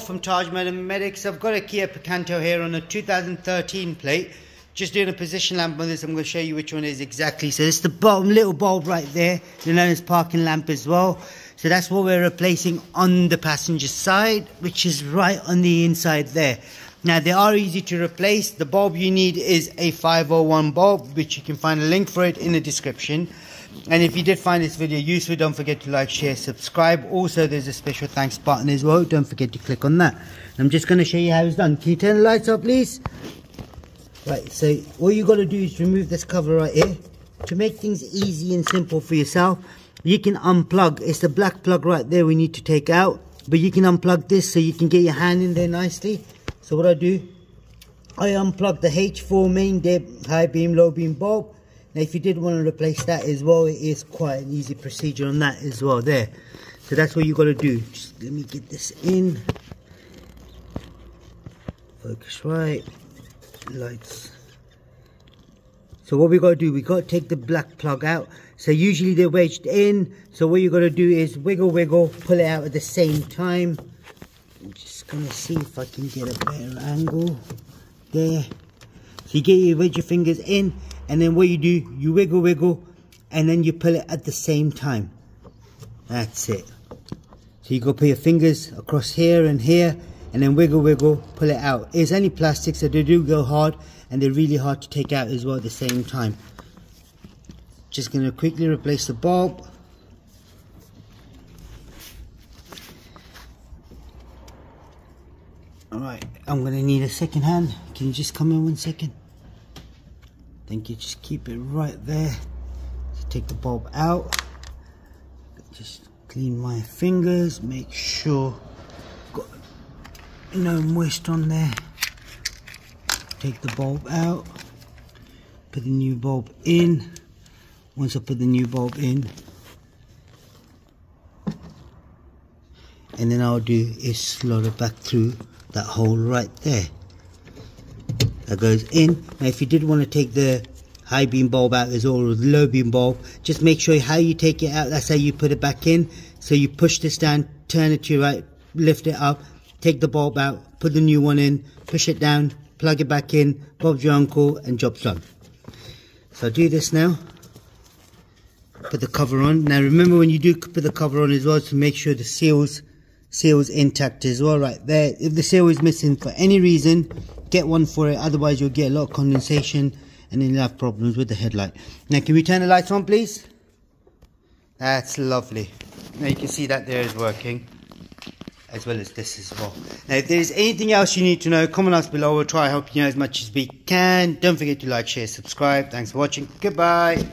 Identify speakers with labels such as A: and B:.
A: from Tajmotormedics. I've got a Kia Picanto here on a 2013 plate. Just doing a position lamp on this. I'm going to show you which one it is exactly. So it's the bottom little bulb right there, known as parking lamp as well. So that's what we're replacing on the passenger side, which is right on the inside there. Now they are easy to replace. The bulb you need is a 501 bulb, which you can find a link for it in the description. And if you did find this video useful, don't forget to like, share, subscribe. Also, there's a special thanks button as well. Don't forget to click on that. I'm just going to show you how it's done. Can you turn the lights up, please? Right, so all you got to do is remove this cover right here. To make things easy and simple for yourself, you can unplug. It's the black plug right there we need to take out. But you can unplug this so you can get your hand in there nicely. So what I do, I unplug the H4 main dip, high beam, low beam bulb. Now if you did want to replace that as well, it is quite an easy procedure on that as well there. So that's what you got to do. Just let me get this in. Focus right. Lights. So what we got to do, we got to take the black plug out. So usually they're wedged in. So what you got to do is wiggle, wiggle, pull it out at the same time. I'm just going to see if I can get a better angle there. So you wedge your fingers in. And then what you do, you wiggle, wiggle, and then you pull it at the same time. That's it. So you go put your fingers across here and here, and then wiggle, wiggle, pull it out. It's only plastic, so they do go hard, and they're really hard to take out as well at the same time. Just going to quickly replace the bulb. Alright, I'm going to need a second hand. Can you just come in 1 second? Thank you. Just keep it right there. So take the bulb out. Just clean my fingers. Make sure got no moist on there. Take the bulb out. Put the new bulb in. Once I put the new bulb in, and then I'll do is slot it back through that hole right there. That goes in. Now if you did want to take the high beam bulb out as well, or the low beam bulb, just make sure how you take it out, that's how you put it back in. So you push this down, turn it to your right, lift it up, take the bulb out, put the new one in, push it down, plug it back in, Bob's your uncle, and job's done. So I'll do this now. Put the cover on. Now remember, when you do put the cover on as well, to make sure the seal's intact as well right there. If the seal is missing for any reason, get one for it, otherwise you'll get a lot of condensation and then you'll have problems with the headlight. Now can we turn the lights on, please? That's lovely. Now you can see that there is working, as well as this as well. Now if there's anything else you need to know, comment us below. We'll try helping you out as much as we can. Don't forget to like, share, subscribe. Thanks for watching. Goodbye.